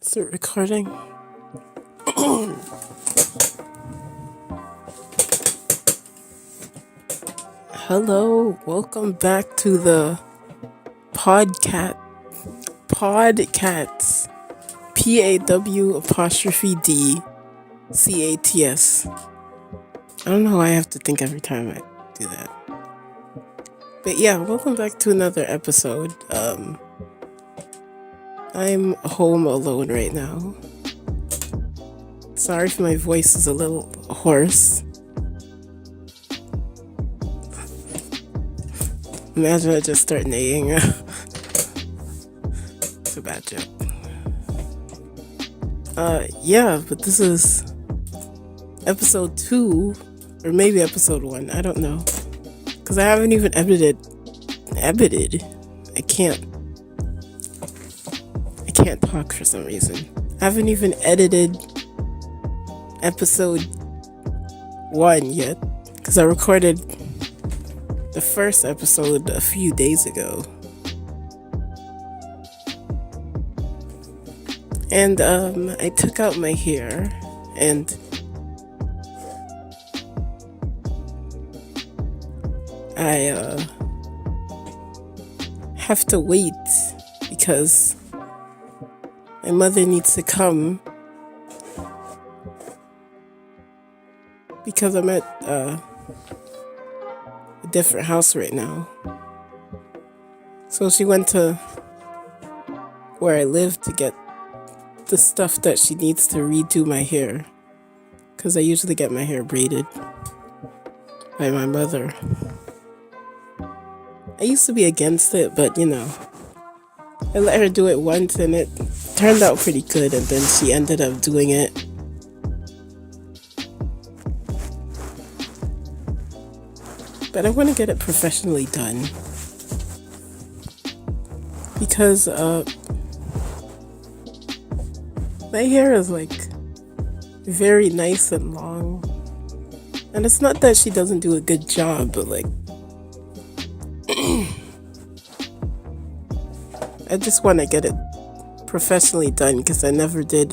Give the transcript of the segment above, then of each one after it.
Is it recording? Hello, welcome back to the Podcats. PAW''D''CATS. I don't know why I have to think every time I do that. But yeah, welcome back to another episode. I'm home alone right now. Sorry if my voice is a little hoarse. Imagine I just start neighing. It's a bad joke. Yeah, but this is episode 2, or maybe episode 1, I don't know. Because I haven't even edited. I can't talk for some reason. I haven't even edited episode 1 yet. Because I recorded the first episode a few days ago. And I took out my hair and I have to wait because my mother needs to come because I'm at a different house right now. So she went to where I live to get the stuff that she needs to redo my hair, because I usually get my hair braided by my mother. I used to be against it, but I let her do it once and it turned out pretty good, and then she ended up doing it. But I want to get it professionally done because my hair is very nice and long, and it's not that she doesn't do a good job, but I just want to get it professionally done because I never did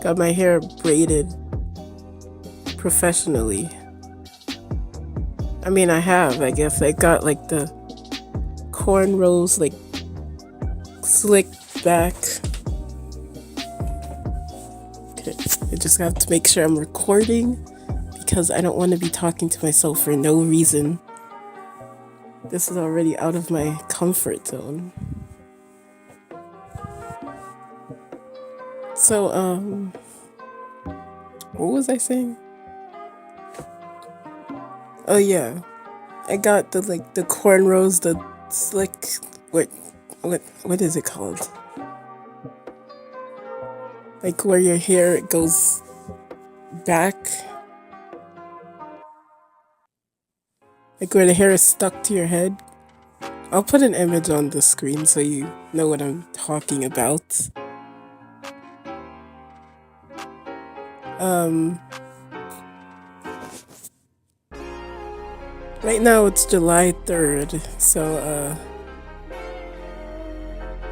got my hair braided professionally. I mean, I have, I guess. I got the cornrows slicked back. Okay, I just have to make sure I'm recording because I don't want to be talking to myself for no reason. This is already out of my comfort zone. So, what was I saying? Oh yeah, I got the cornrows, the slick. What is it called? Where your hair goes back. Where the hair is stuck to your head. I'll put an image on the screen so you know what I'm talking about. Right now it's July 3rd, so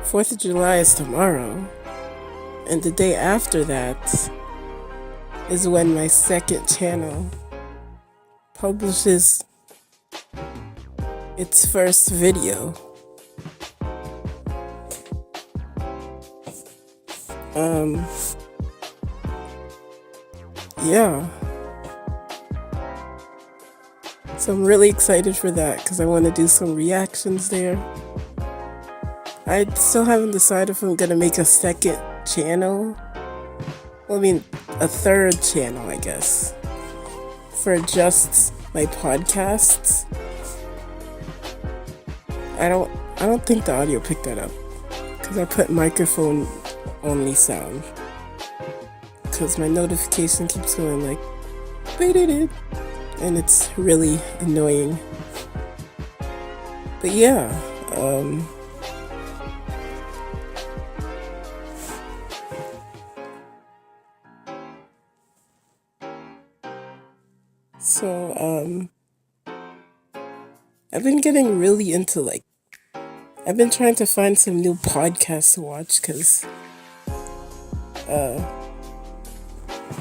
4th of July is tomorrow. And the day after that is when my second channel publishes its first video. Yeah. So I'm really excited for that because I want to do some reactions there. I still haven't decided if I'm going to make a second channel. Well, I mean, a third channel, I guess, for just my podcasts. I don't think the audio picked that up because I put microphone only sound because my notification keeps going and it's really annoying. But yeah, so I've been getting really into I've been trying to find some new podcasts to watch because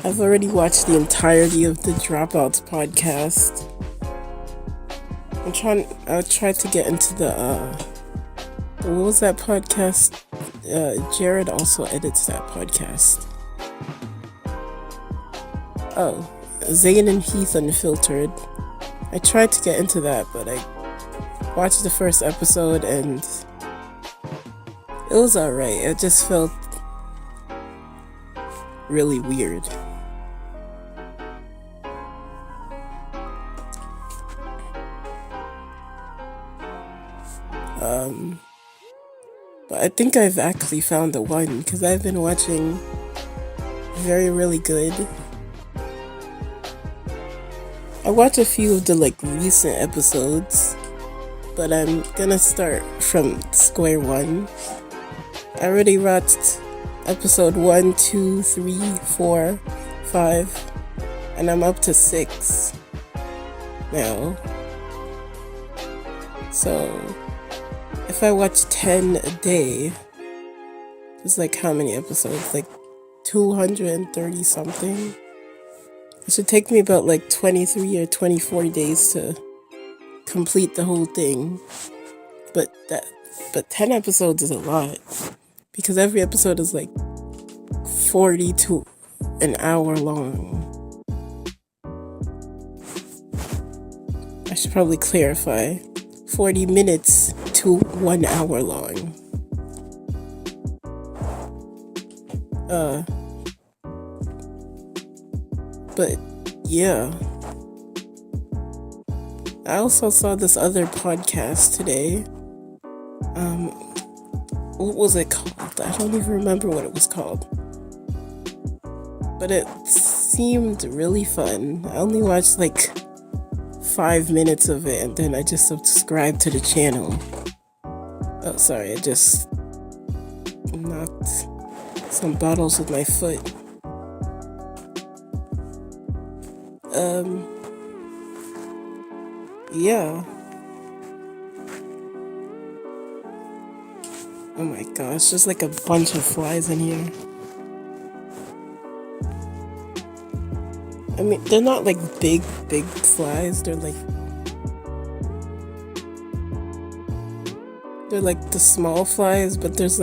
I've already watched the entirety of the Dropouts podcast. I'll try to get into what was that podcast? Jared also edits that podcast. Oh, Zayn and Heath Unfiltered. I tried to get into that, but I watched the first episode and it was alright. It just felt really weird. But I think I've actually found the one because I've been watching Very Really Good. I watched a few of the recent episodes, but I'm gonna start from square one. I already watched episode 1, 2, 3, 4, 5, and I'm up to 6 now. So if I watch 10 a day, it's how many episodes? 230 something. It should take me about 23 or 24 days to complete the whole thing. But 10 episodes is a lot because every episode is 40 to an hour long. I should probably clarify. 40 minutes to 1 hour long. But yeah. I also saw this other podcast today. What was it called? I don't even remember what it was called. But it seemed really fun. I only watched 5 minutes of it and then I just subscribed to the channel. Oh, sorry, I just knocked some bottles with my foot. Yeah. Oh my gosh, there's a bunch of flies in here. I mean, they're not big flies. They're the small flies, but there's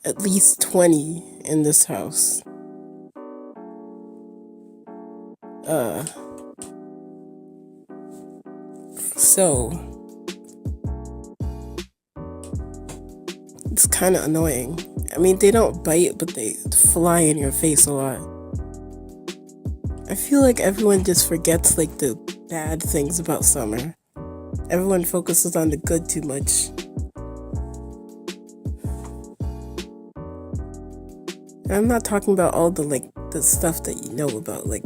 at least 20 in this house. So it's kind of annoying. I mean, they don't bite, but they fly in your face a lot. I feel like everyone just forgets the bad things about summer. Everyone focuses on the good too much. And I'm not talking about all the the stuff that you know about, like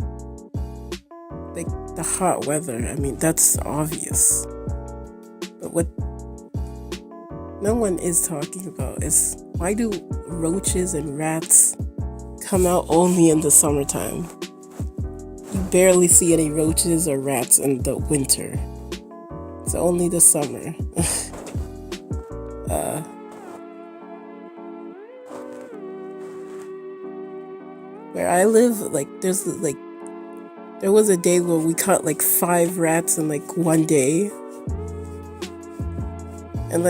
the hot weather. I mean, that's obvious. But what no one is talking about is why do roaches and rats come out only in the summertime? You barely see any roaches or rats in the winter. It's only the summer. Where I live, there was a day where we caught 5 rats in one day. And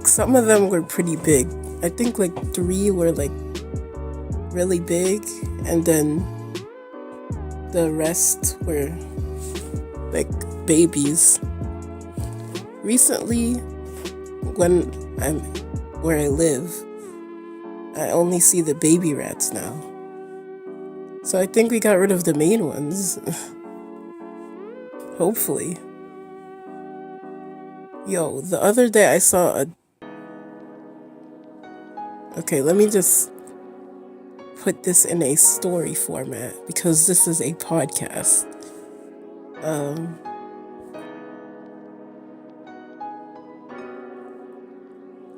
some of them were pretty big. I think 3 were really big, and then the rest were babies. Recently, when I'm where I live, I only see the baby rats now. So I think we got rid of the main ones. Hopefully. Yo, the other day I saw a... Okay, let me just put this in a story format because this is a podcast.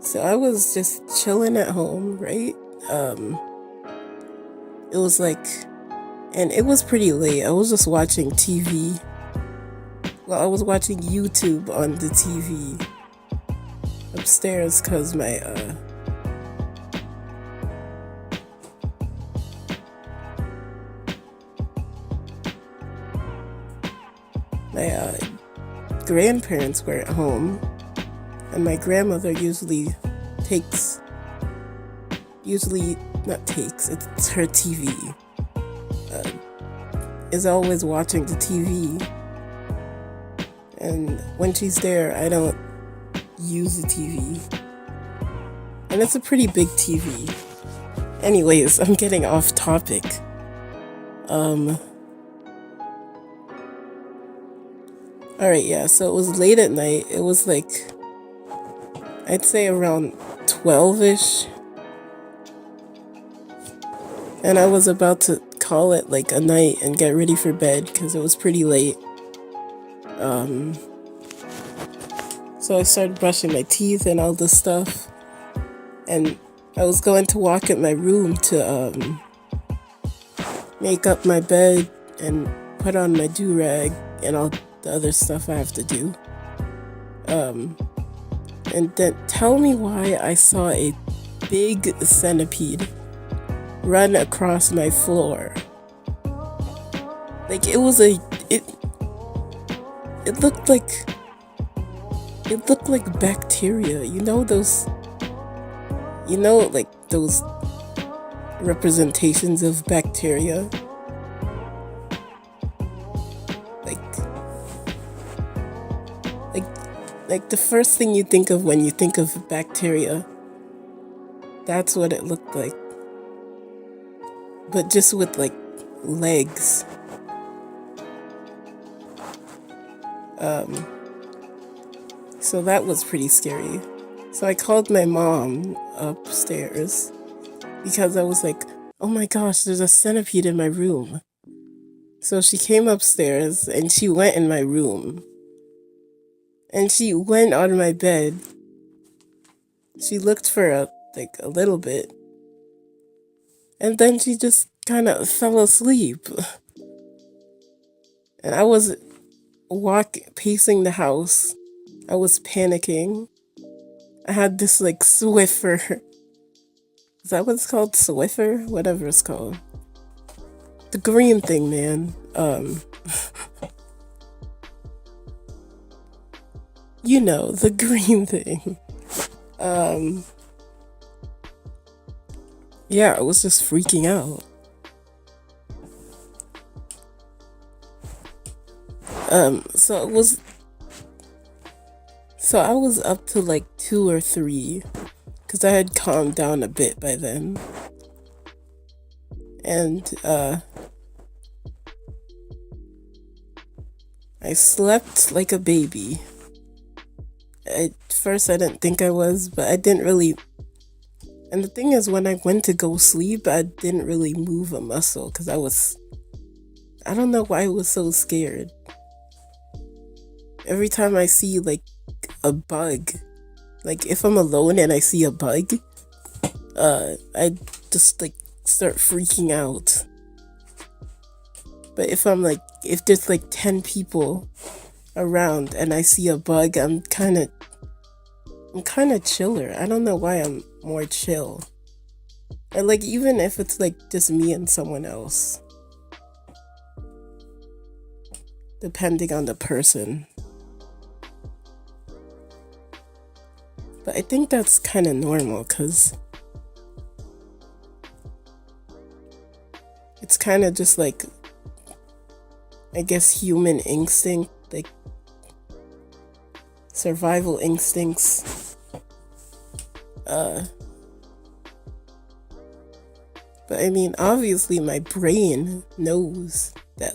So I was just chilling at home, right? It was and it was pretty late. I was just watching TV. Well, I was watching YouTube on the TV upstairs because my grandparents were at home, and my grandmother it's her TV, is always watching the TV, and when she's there, I don't use the TV, and it's a pretty big TV. Anyways, I'm getting off topic. Alright, yeah, so it was late at night. It was like, I'd say around 12-ish. And I was about to call it like a night and get ready for bed because it was pretty late. So I started brushing my teeth and all this stuff. And I was going to walk in my room to make up my bed and put on my do-rag and all the other stuff I have to do. And then tell me why I saw a big centipede run across my floor. Like it looked like bacteria. You know those representations of bacteria? Like the first thing you think of when you think of bacteria, that's what it looked like. But just with like legs. So that was pretty scary. So I called my mom upstairs because I was like, oh my gosh, there's a centipede in my room. So she came upstairs and she went in my room. And she went on my bed. She looked for a little bit. And then she just kind of fell asleep. And I was pacing the house. I was panicking. I had this Swiffer. Is that what it's called? Swiffer? Whatever it's called. The green thing, man. You know, the green thing. Yeah, I was just freaking out. So I was up to 2 or 3, because I had calmed down a bit by then. And, I slept like a baby. At first I didn't think I was, but I didn't really. And the thing is, when I went to go sleep, I didn't really move a muscle because I don't know why I was so scared. Every time I see a bug, if I'm alone and I see a bug, I just start freaking out. But if there's 10 people around and I see a bug, I'm kind of chiller. I don't know why I'm more chill. Or even if it's just me and someone else, depending on the person. But I think that's kind of normal because it's kind of just I guess human instinct, survival instincts. But I mean, obviously my brain knows that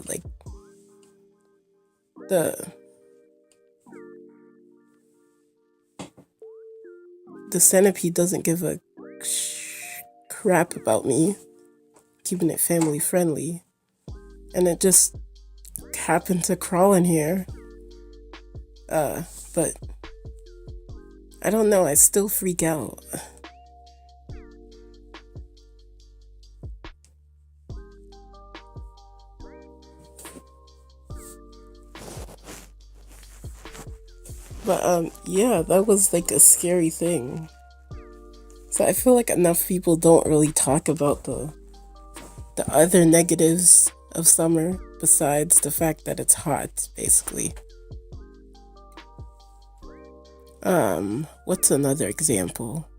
the centipede doesn't give a crap about me, keeping it family friendly, and it just happened to crawl in here. But I don't know, I still freak out. But yeah, that was like a scary thing. So I feel like enough people don't really talk about the other negatives of summer besides the fact that it's hot, basically. What's another example?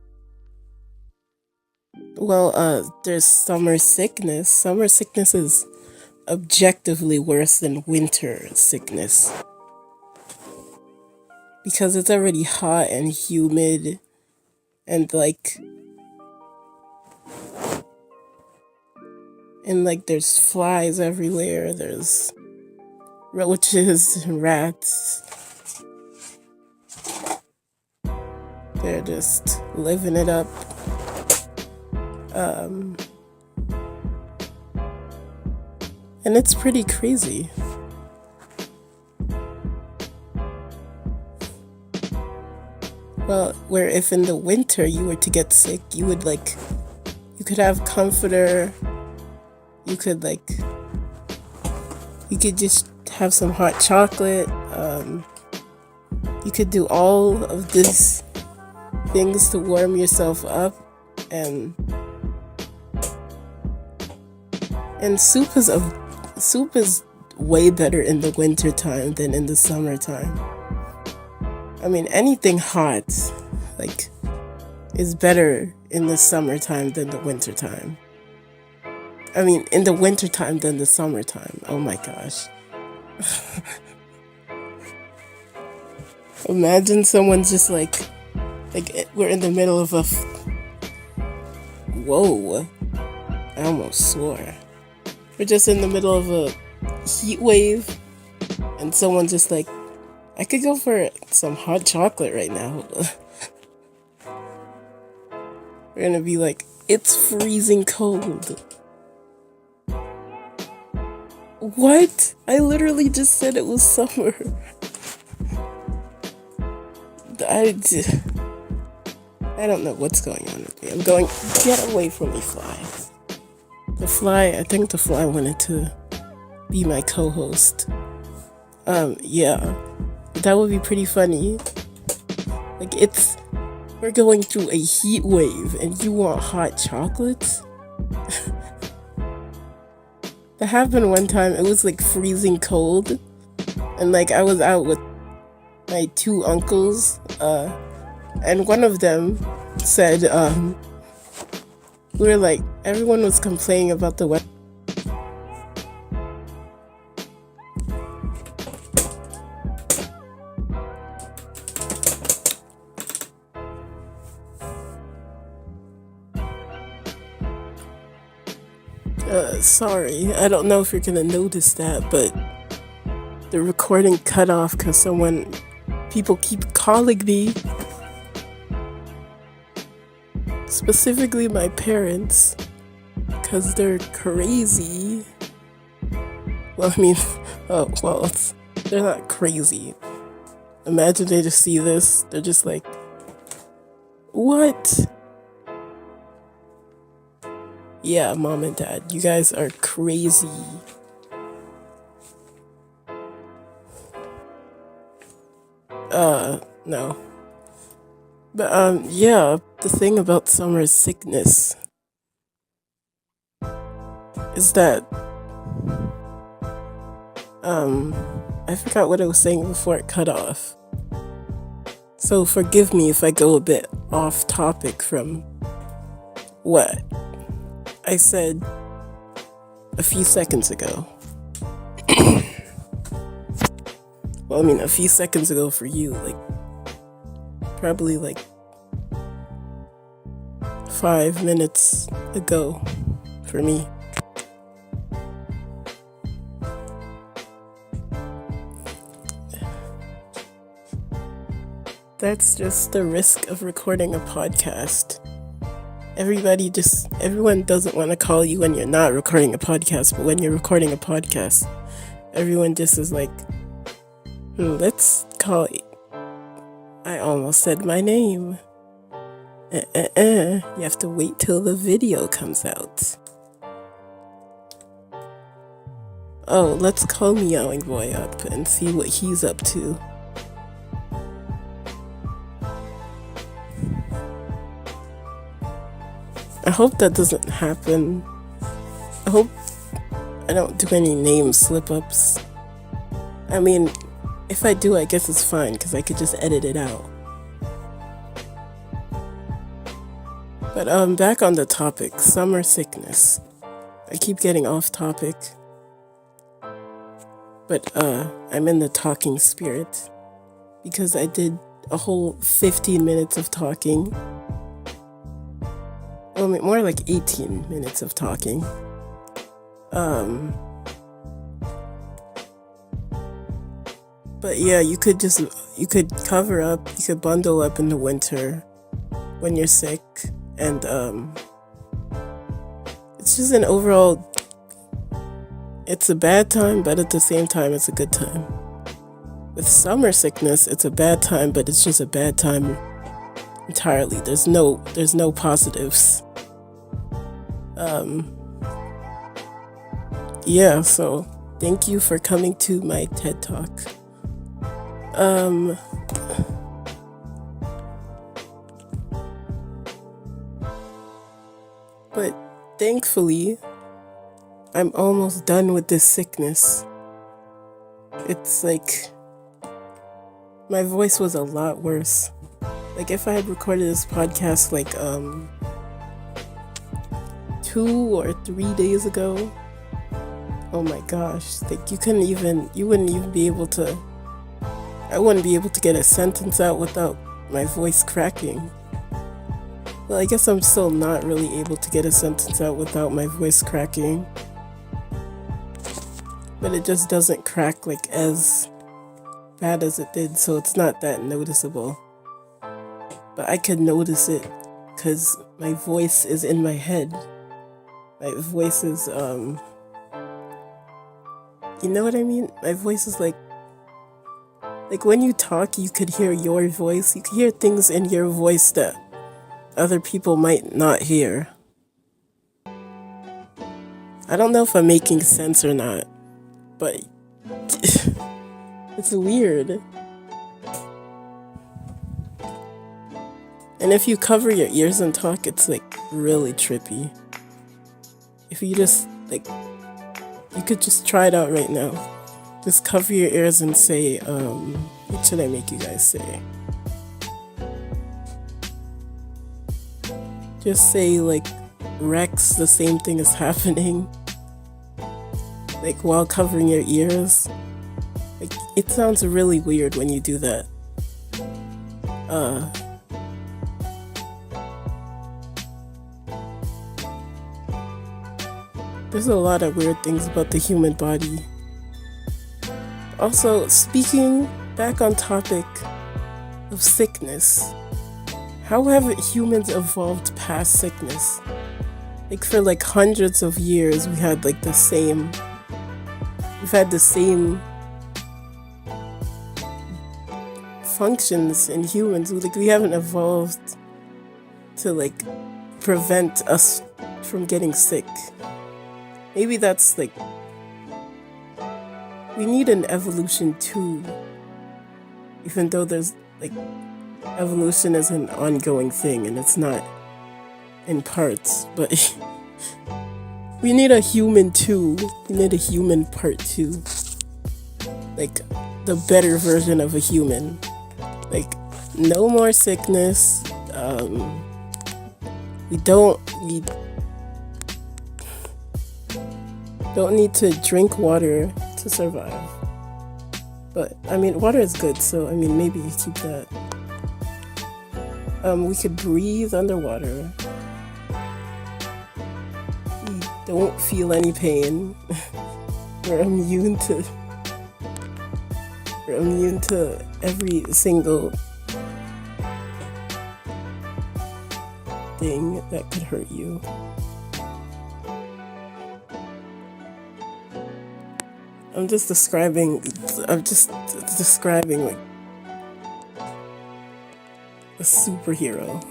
Well, there's summer sickness. Summer sickness is objectively worse than winter sickness because it's already hot and humid and there's flies everywhere. There's roaches and rats. They're just living it up. And it's pretty crazy. Well, where if in the winter you were to get sick, you could have comforter, you could just have some hot chocolate, you could do all of these things to warm yourself up, and soup is way better in the winter time than in the summertime. I mean, anything hot, is better in the summertime than the wintertime. I mean, in the wintertime than the summertime. Oh my gosh. Imagine someone's just we're in the middle of whoa. I almost swore. We're just in the middle of a heat wave, and someone's just like, I could go for some hot chocolate right now. We're gonna be like, it's freezing cold. What? I literally just said it was summer. I don't know what's going on with me. Get away from me, fly. I think the fly wanted to be my co-host. Yeah. That would be pretty funny. We're going through a heat wave and you want hot chocolates? That happened one time. It was freezing cold. And I was out with my two uncles. And one of them said, everyone was complaining about the weather. Sorry, I don't know if you're gonna notice that, but the recording cut off because people keep calling me. Specifically my parents, because they're crazy. Well, I mean, they're not crazy. Imagine they just see this, they're just like, what? Yeah, mom and dad, you guys are crazy. No. But, yeah, the thing about summer sickness is that, I forgot what I was saying before it cut off. So forgive me if I go a bit off topic from what I said a few seconds ago. Well, I mean, a few seconds ago for you, probably 5 minutes ago for me. That's just the risk of recording a podcast. Everyone doesn't want to call you when you're not recording a podcast, but when you're recording a podcast, everyone just is like, let's call it. I almost said my name. You have to wait till the video comes out. Oh, let's call Meowing Boy up and see what he's up to. hope that doesn't happen. I hope I don't do any name slip-ups. I mean, if I do, I guess it's fine, because I could just edit it out. But back on the topic, summer sickness. I keep getting off topic. But I'm in the talking spirit, because I did a whole 15 minutes of talking. Well, more like 18 minutes of talking. But yeah, you could cover up, you could bundle up in the winter when you're sick, and it's just an overall, it's a bad time, but at the same time, it's a good time. With summer sickness, it's a bad time, but it's just a bad time entirely. There's no positives. Yeah, so thank you for coming to my TED Talk. But thankfully, I'm almost done with this sickness. It's like, my voice was a lot worse. Like, if I had recorded this podcast like 2 or 3 days ago, oh my gosh, like you wouldn't even be able to, I wouldn't be able to get a sentence out without my voice cracking. Well, I guess I'm still not really able to get a sentence out without my voice cracking. But it just doesn't crack like as bad as it did, so it's not that noticeable. But I could notice it because my voice is in my head. My voice is, you know what I mean? My voice is like when you talk, you could hear your voice. You could hear things in your voice that other people might not hear. I don't know if I'm making sense or not, but it's weird. And if you cover your ears and talk, it's like really trippy. If you just you could just try it out right now. Just cover your ears and say, what should I make you guys say? Just say like, Rex, the same thing is happening. Like while covering your ears. Like, it sounds really weird when you do that. There's a lot of weird things about the human body. Also, speaking back on topic of sickness, how have humans evolved past sickness? Like for like hundreds of years, we've had the same functions in humans. Like, we haven't evolved to prevent us from getting sick. Maybe that's we need an evolution too, even though there's evolution is an ongoing thing and it's not in parts, but we need a human too. We need a human part two, the better version of a human. No more sickness. We don't need to drink water to survive. But I mean, water is good, so I mean, maybe you keep that. We could breathe underwater. We don't feel any pain. We're immune to every single thing that could hurt you. I'm just describing a superhero.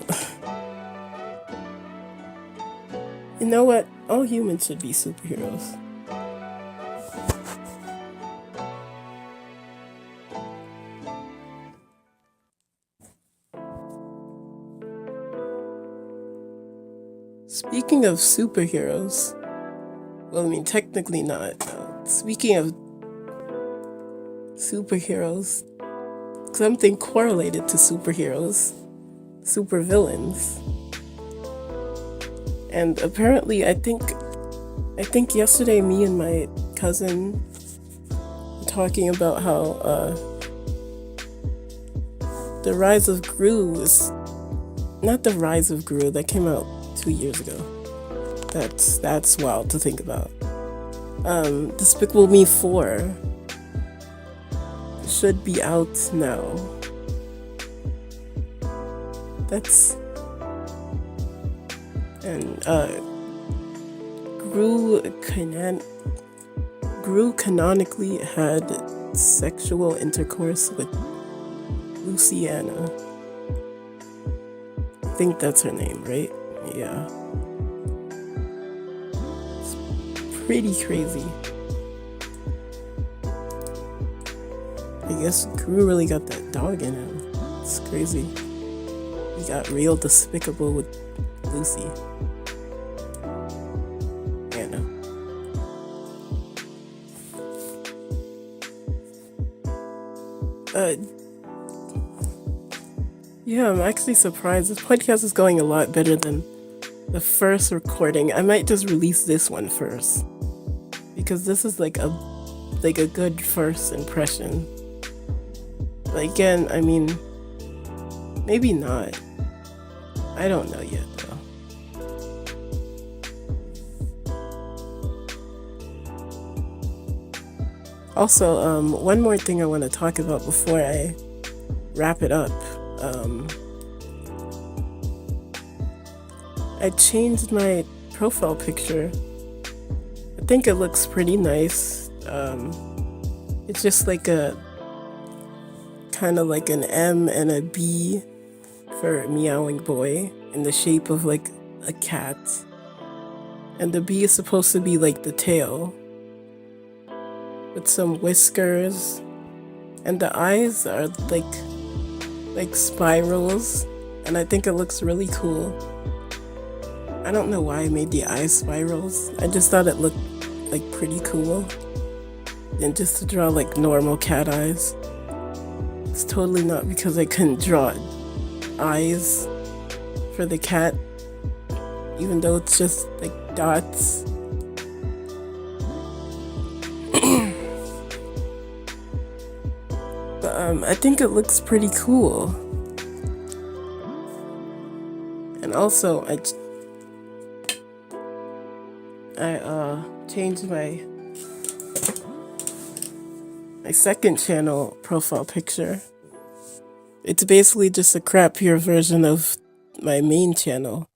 You know what? All humans should be superheroes. Speaking of superheroes, well, I mean, technically not. Speaking of superheroes, something correlated to superheroes, supervillains. And apparently, I think yesterday me and my cousin were talking about how the Rise of Gru is not the Rise of Gru that came out 2 years ago. That's wild to think about. Despicable Me 4 should be out now. Gru canonically had sexual intercourse with Luciana. I think that's her name, right? Yeah. It's pretty crazy. I guess Gru really got that dog in him. It's crazy. He got real despicable with Lucy. Anna. Yeah, I'm actually surprised. This podcast is going a lot better than the first recording. I might just release this one first, because this is like a good first impression. But again, I mean, maybe not. I don't know yet, though. Also, one more thing I want to talk about before I wrap it up. I changed my profile picture. I think it looks pretty nice. It's just like kind of like an M and a B for meowing boy in the shape of like a cat. And the B is supposed to be like the tail with some whiskers. And the eyes are like spirals. And I think it looks really cool. I don't know why I made the eyes spirals. I just thought it looked like pretty cool. And just to draw like normal cat eyes. It's totally not because I couldn't draw eyes for the cat, even though it's just like dots. But I think it looks pretty cool. And also I changed my second channel profile picture. It's basically just a crappier version of my main channel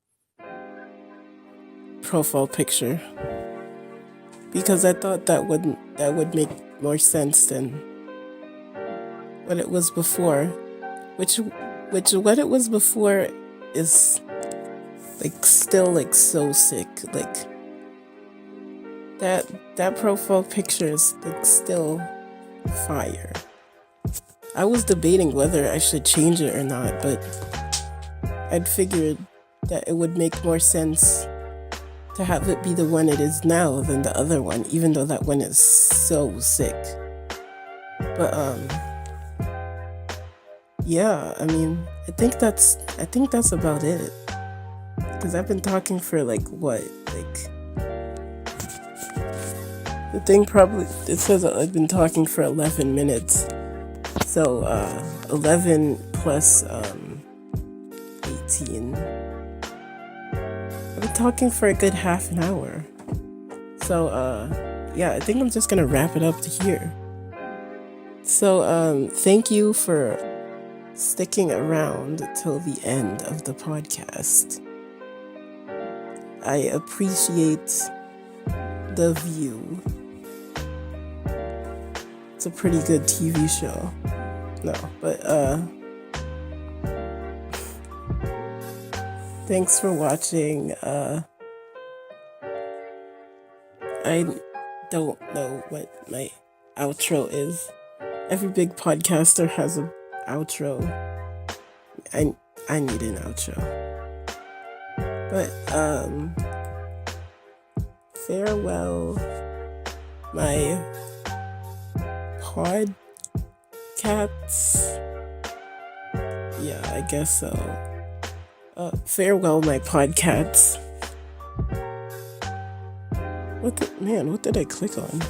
profile picture, because I thought that would make more sense than what it was before, which what it was before is like still like so sick. Like that profile picture is like still fire. I was debating whether I should change it or not, but I'd figured that it would make more sense to have it be the one it is now than the other one, even though that one is so sick. But yeah, I mean, I think that's about it. Because I've been talking for like the thing probably, it says I've been talking for 11 minutes. So 11 plus 18. I've been talking for a good half an hour. So yeah, I think I'm just gonna wrap it up to here. So thank you for sticking around till the end of the podcast. I appreciate the view. It's a pretty good TV show. No, but thanks for watching. I don't know what my outro is. Every big podcaster has an outro. I need an outro. But farewell, my Paw'd cats. Yeah, I guess so. Farewell, my podcats. What did I click on?